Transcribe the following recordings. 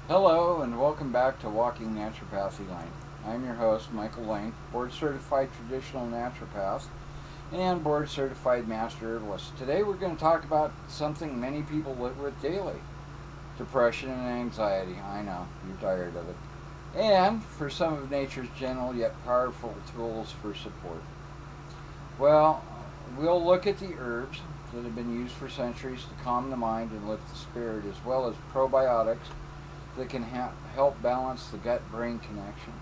Hello and welcome back to Walking Naturopathy Lane. I'm your host, Michael Lane, board certified traditional naturopath and board certified master herbalist. Today we're going to talk about something many people live with daily: depression and anxiety. I know, you're tired of it. And for some of nature's gentle yet powerful tools for support. Well, we'll look at the herbs that have been used for centuries to calm the mind and lift the spirit, as well as probiotics that can help balance the gut brain connection.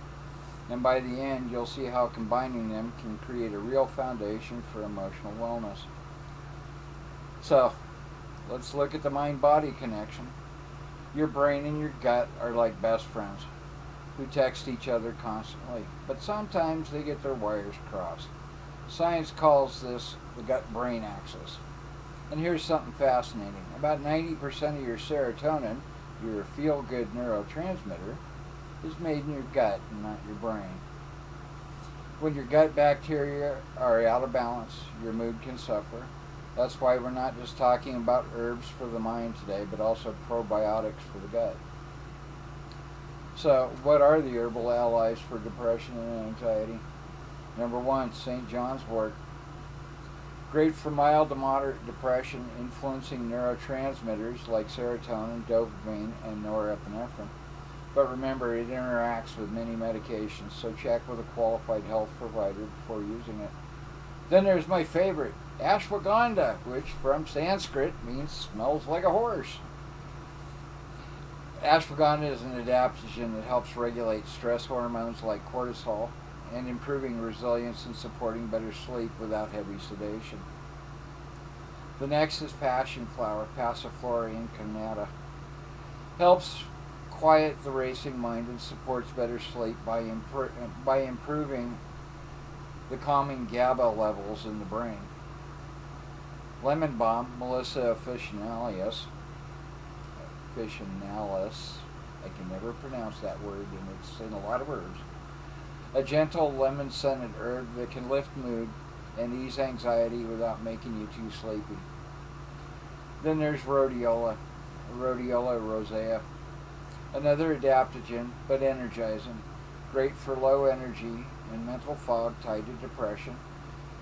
And by the end, you'll see how combining them can create a real foundation for emotional wellness. So, let's look at the mind body connection. Your brain and your gut are like best friends who text each other constantly, but sometimes they get their wires crossed. Science calls this the gut brain axis. And here's something fascinating: about 90% of your serotonin, your feel good neurotransmitter, is made in your gut and not your brain. When your gut bacteria are out of balance, your mood can suffer. That's why we're not just talking about herbs for the mind today, but also probiotics for the gut. So, what are the herbal allies for depression and anxiety? Number one, St. John's wort. Great for mild to moderate depression, influencing neurotransmitters like serotonin, dopamine, and norepinephrine. But remember, it interacts with many medications, so check with a qualified health provider before using it. Then there's my favorite, ashwagandha, which from Sanskrit means smells like a horse. Ashwagandha is an adaptogen that helps regulate stress hormones like cortisol and improving resilience and supporting better sleep without heavy sedation. The next is passion flower, Passiflora incarnata. Helps quiet the racing mind and supports better sleep by improving the calming GABA levels in the brain. Lemon balm, Melissa officinalis, I can never pronounce that word, and it's in a lot of herbs. A gentle lemon-scented herb that can lift mood and ease anxiety without making you too sleepy. Then there's rhodiola, Rhodiola rosea, another adaptogen but energizing, great for low energy and mental fog tied to depression,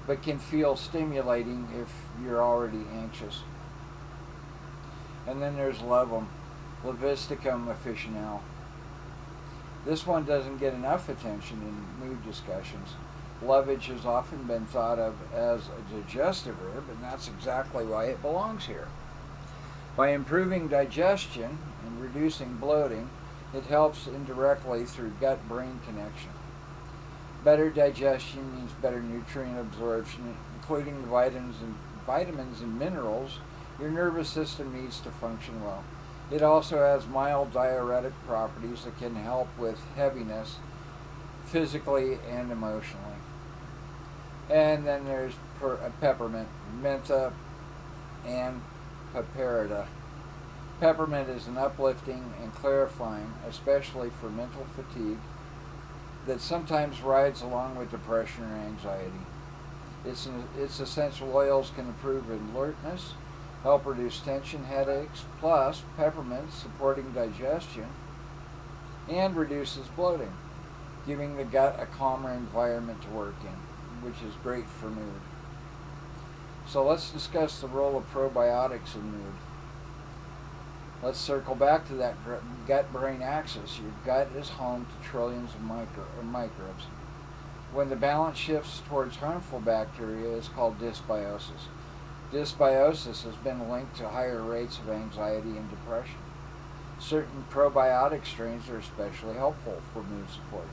but can feel stimulating if you're already anxious. And then there's Levum, Levisticum officinale. This one doesn't get enough attention in mood discussions. Lovage has often been thought of as a digestive herb, and that's exactly why it belongs here. By improving digestion and reducing bloating, it helps indirectly through gut brain connection. Better digestion means better nutrient absorption, including the vitamins and minerals your nervous system needs to function well. It also has mild diuretic properties that can help with heaviness physically and emotionally. And then there's peppermint, mentha, and piperita. Peppermint is an uplifting and clarifying, especially for mental fatigue, that sometimes rides along with depression or anxiety. Its essential oils can improve alertness, help reduce tension, headaches, plus peppermint supporting digestion and reduces bloating, giving the gut a calmer environment to work in, which is great for mood. So let's discuss the role of probiotics in mood. Let's circle back to that gut-brain axis. Your gut is home to trillions of microbes. When the balance shifts towards harmful bacteria, it's called dysbiosis. Dysbiosis has been linked to higher rates of anxiety and depression. Certain probiotic strains are especially helpful for mood support.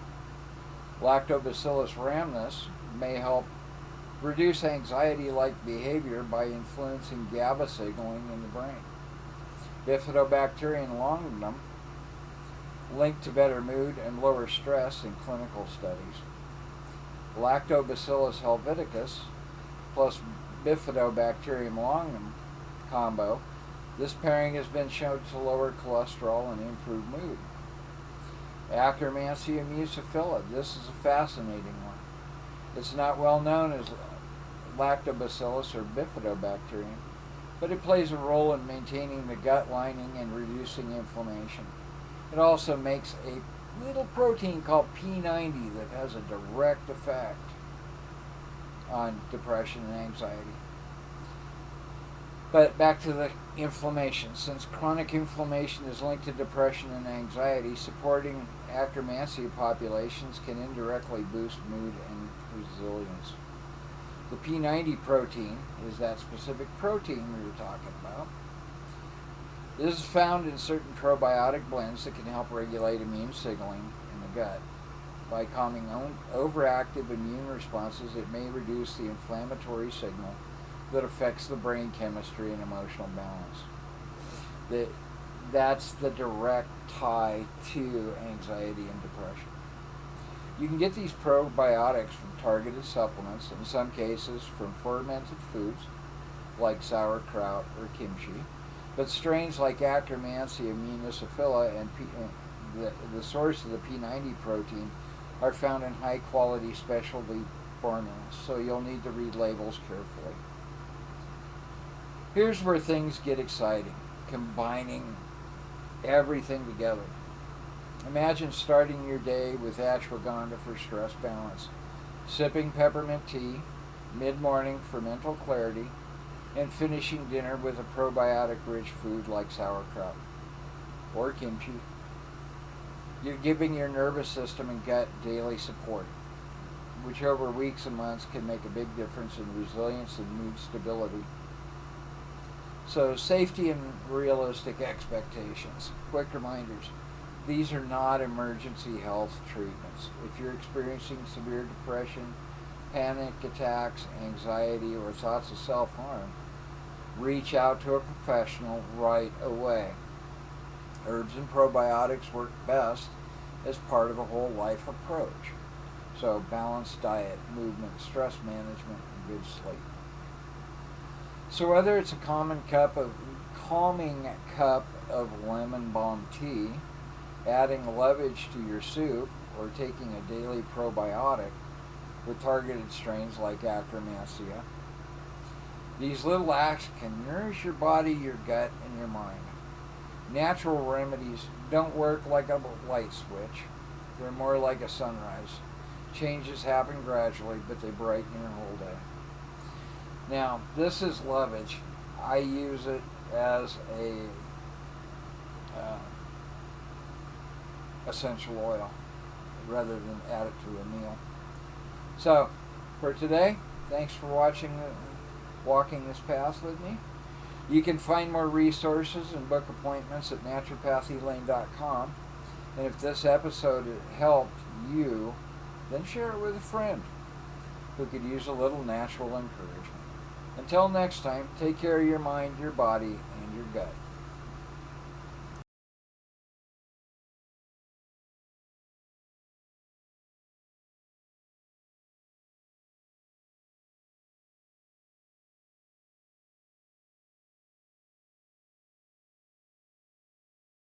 Lactobacillus rhamnus may help reduce anxiety-like behavior by influencing GABA signaling in the brain. Bifidobacterium longum linked to better mood and lower stress in clinical studies. Lactobacillus helveticus plus Bifidobacterium longum combo, this pairing has been shown to lower cholesterol and improve mood. Akkermansia musciphylla, this is a fascinating one. It's not well known as lactobacillus or It also makes a little protein called P90 that has a direct effect on depression and anxiety. But back to the inflammation. Since chronic inflammation is linked to depression and anxiety, supporting Akkermansia populations can indirectly boost mood and resilience. The P90 protein is that specific protein we were talking about. This is found in certain probiotic blends that can help regulate immune signaling in the gut. By calming overactive immune responses, it may reduce the inflammatory signal that affects the brain chemistry and emotional balance. That's the direct tie to anxiety and depression. You can get these probiotics from targeted supplements, in some cases from fermented foods like sauerkraut or kimchi, but strains like Akkermansia muciniphila and the source of the P90 protein are found in high-quality specialty formulas, so you'll need to read labels carefully. Here's where things get exciting, combining everything together. Imagine starting your day with ashwagandha for stress balance, sipping peppermint tea mid-morning for mental clarity, and finishing dinner with a probiotic-rich food like sauerkraut or kimchi. You're giving your nervous system and gut daily support, which over weeks and months can make a big difference in resilience and mood stability. So, safety and realistic expectations. Quick reminders. These are not emergency health treatments. If you're experiencing severe depression, panic attacks, anxiety, or thoughts of self-harm, reach out to a professional right away. Herbs and probiotics work best as part of a whole life approach. So, balanced diet, movement, stress management, and good sleep. So whether it's a calming cup of lemon balm tea, adding lovage to your soup, or taking a daily probiotic with targeted strains like Akkermansia, these little acts can nourish your body, your gut, and your mind. Natural remedies don't work like a light switch. They're more like a sunrise. Changes happen gradually, but they brighten your whole day. Now, this is lovage. I use it as a essential oil rather than add it to a meal. So, for today, thanks for walking this path with me. You can find more resources and book appointments at naturopathyLane.com. And if this episode helped you, then share it with a friend who could use a little natural encouragement. Until next time, take care of your mind, your body, and your gut.